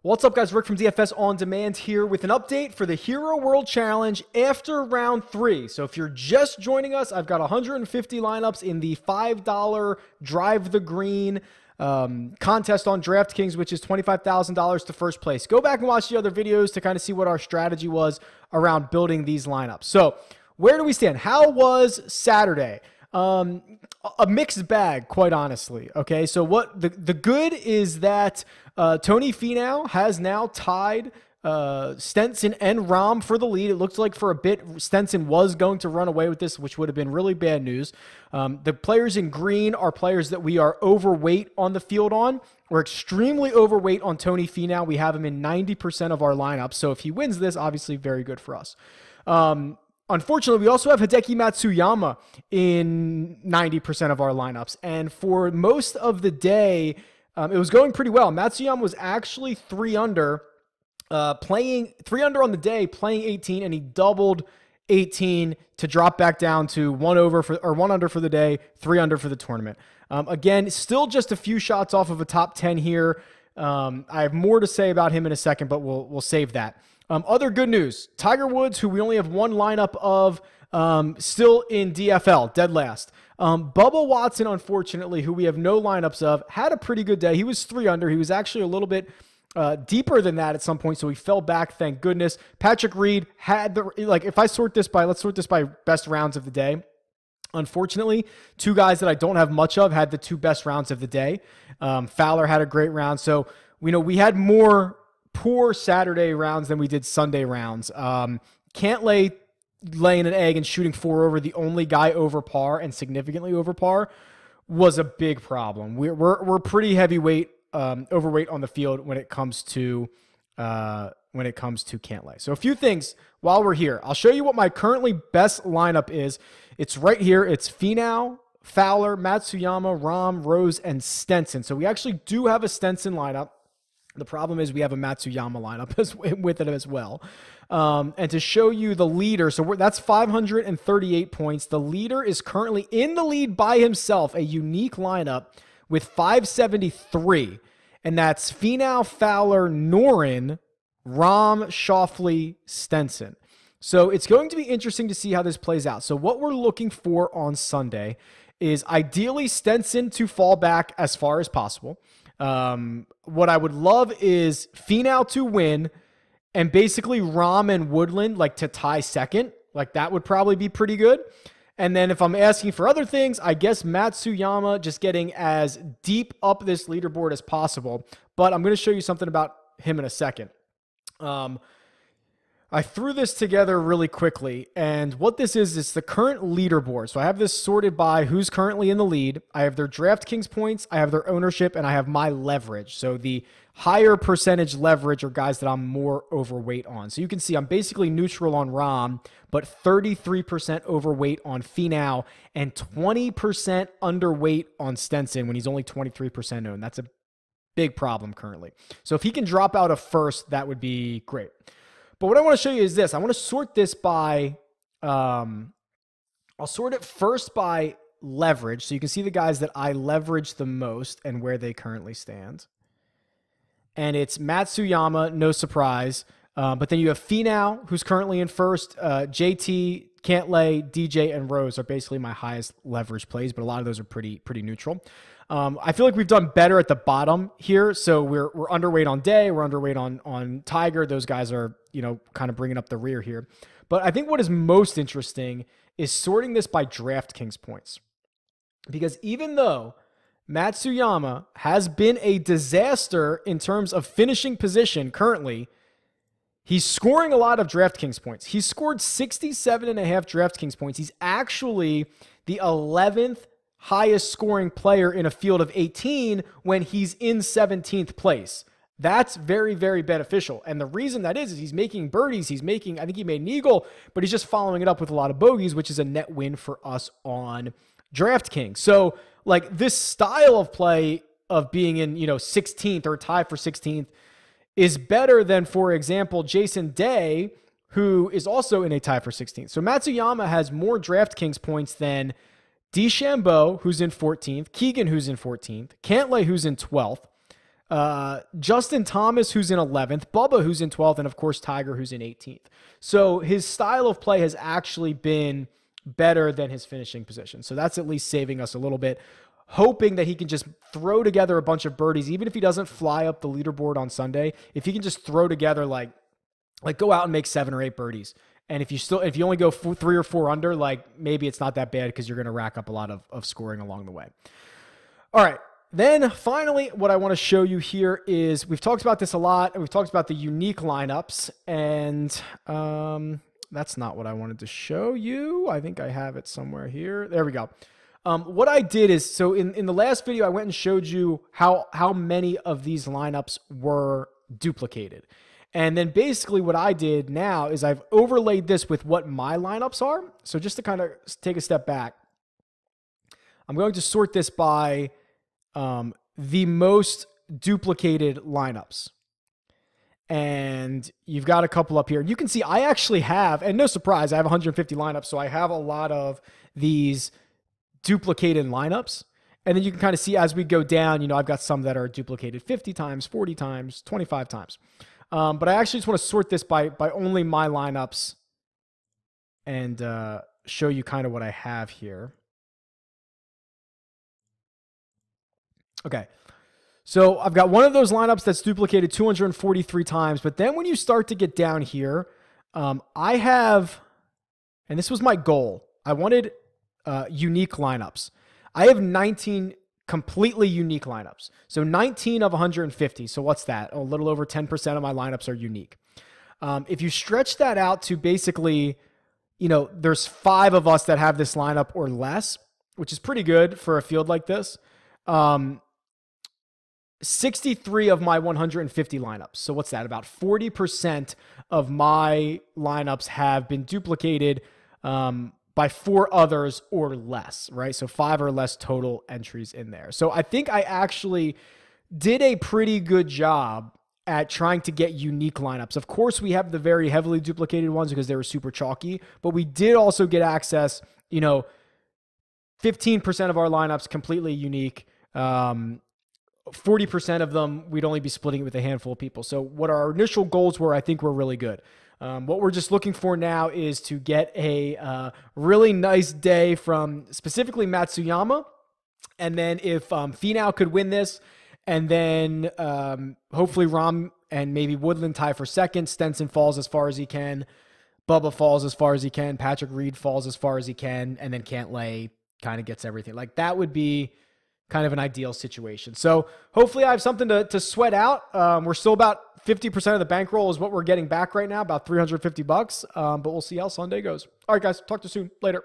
What's up, guys? Rick from DFS On Demand here with an update for the Hero World Challenge after round 3. So if you're just joining us, I've got 150 lineups in the $5 Drive the Green contest on DraftKings, which is $25,000 to first place. Go back and watch the other videos to kind of see what our strategy was around building these lineups. So where do we stand? How was Saturday? A mixed bag, quite honestly. Okay, so what the good is that Tony Finau has now tied Stenson and Rahm for the lead. It looked like for a bit Stenson was going to run away with this, which would have been really bad news. The players in green are players that we are overweight on the field on. We're extremely overweight on Tony Finau. We have him in 90% of our lineups. So if he wins this, obviously very good for us. Unfortunately, we also have Hideki Matsuyama in 90% of our lineups. And for most of the day, it was going pretty well. Matsuyama was actually 3 under, playing 3 under on the day, playing 18, and he doubled 18 to drop back down to 1 under for the day, 3 under for the tournament. Again, still just a few shots off of a top 10 here. I have more to say about him in a second, but we'll save that. Other good news, Tiger Woods, who we only have one lineup of, still in DFL, dead last. Bubba Watson, unfortunately, who we have no lineups of, had a pretty good day. He was 3 under. He was actually a little bit deeper than that at some point, so he fell back, thank goodness. Patrick Reed had if I sort this by, let's sort this by best rounds of the day. Unfortunately, 2 guys that I don't have much of had the 2 best rounds of the day. Fowler had a great round. So, we had more poor Saturday rounds than we did Sunday rounds. Cantlay laying an egg and shooting 4 over, the only guy over par and significantly over par, was a big problem. We're pretty heavyweight, overweight on the field when it comes to Cantlay. So a few things while we're here. I'll show you what my currently best lineup is. It's right here. It's Finau, Fowler, Matsuyama, Rahm, Rose, and Stenson. So we actually do have a Stenson lineup. The problem is we have a Matsuyama lineup with it as well. And to show you the leader, so that's 538 points. The leader is currently in the lead by himself, a unique lineup with 573. And that's Finau, Fowler, Noren, Rahm, Schauffele, Stenson. So it's going to be interesting to see how this plays out. So what we're looking for on Sunday is ideally Stenson to fall back as far as possible. What I would love is Finau to win and basically Rahm and Woodland to tie second. That would probably be pretty good. And then if I'm asking for other things, I guess Matsuyama just getting as deep up this leaderboard as possible. But I'm going to show you something about him in a second. I threw this together really quickly, and what this is, it's the current leaderboard. So I have this sorted by who's currently in the lead. I have their DraftKings points, I have their ownership, and I have my leverage. So the higher percentage leverage are guys that I'm more overweight on. So you can see I'm basically neutral on Rahm, but 33% overweight on Finau and 20% underweight on Stenson when he's only 23% owned. That's a big problem currently. So if he can drop out of first, that would be great. But what I want to show you is this. I want to sort this by, I'll sort it first by leverage. So you can see the guys that I leverage the most and where they currently stand. And it's Matsuyama, no surprise. But then you have Finau, who's currently in first. JT, Cantlay, DJ, and Rose are basically my highest leverage plays, but a lot of those are pretty neutral. I feel like we've done better at the bottom here. So we're underweight on Day. We're underweight on Tiger. Those guys are, kind of bringing up the rear here. But I think what is most interesting is sorting this by DraftKings points. Because even though Matsuyama has been a disaster in terms of finishing position currently, he's scoring a lot of DraftKings points. He's scored 67.5 DraftKings points. He's actually the 11th highest scoring player in a field of 18 when he's in 17th place. That's very, very beneficial. And the reason that is he's making birdies. I think he made an eagle, but he's just following it up with a lot of bogeys, which is a net win for us on DraftKings. So this style of play of being in, 16th or tie for 16th is better than, for example, Jason Day, who is also in a tie for 16th. So Matsuyama has more DraftKings points than DeChambeau, who's in 14th, Keegan, who's in 14th, Cantlay, who's in 12th, Justin Thomas, who's in 11th, Bubba, who's in 12th, and of course, Tiger, who's in 18th. So his style of play has actually been better than his finishing position. So that's at least saving us a little bit, hoping that he can just throw together a bunch of birdies, even if he doesn't fly up the leaderboard on Sunday. If he can just throw together, like go out and make 7 or 8 birdies. And if you only go 3 or 4 under, like maybe it's not that bad because you're going to rack up a lot of scoring along the way. All right. Then finally, what I want to show you here is we've talked about this a lot, and we've talked about the unique lineups, and that's not what I wanted to show you. I think I have it somewhere here. There we go. What I did is, so in the last video, I went and showed you how many of these lineups were duplicated. And then basically what I did now is I've overlaid this with what my lineups are. So just to kind of take a step back, I'm going to sort this by the most duplicated lineups. And you've got a couple up here. You can see I actually have, and no surprise, I have 150 lineups. So I have a lot of these duplicated lineups. And then you can kind of see as we go down, you know, I've got some that are duplicated 50 times, 40 times, 25 times. But I actually just want to sort this by only my lineups and show you kind of what I have here. Okay. So I've got one of those lineups that's duplicated 243 times. But then when you start to get down here, I have, and this was my goal, I wanted unique lineups. I have 19 completely unique lineups. So 19 of 150. So what's that? A little over 10% of my lineups are unique. If you stretch that out to basically, you know, there's 5 of us that have this lineup or less, which is pretty good for a field like this. 63 of my 150 lineups. So what's that? About 40% of my lineups have been duplicated by 4 others or less, right? So 5 or less total entries in there. So I think I actually did a pretty good job at trying to get unique lineups. Of course, we have the very heavily duplicated ones because they were super chalky, but we did also get access, you know, 15% of our lineups completely unique. 40% of them, we'd only be splitting it with a handful of people. So what our initial goals were, I think were really good. What we're just looking for now is to get a really nice day from specifically Matsuyama. And then if Finau could win this, and then hopefully Rahm and maybe Woodland tie for second, Stenson falls as far as he can, Bubba falls as far as he can, Patrick Reed falls as far as he can, and then Cantlay kind of gets everything. Like that would be kind of an ideal situation. So hopefully I have something to sweat out. We're still about 50% of the bankroll is what we're getting back right now, about $350. But we'll see how Sunday goes. All right, guys, talk to you soon. Later.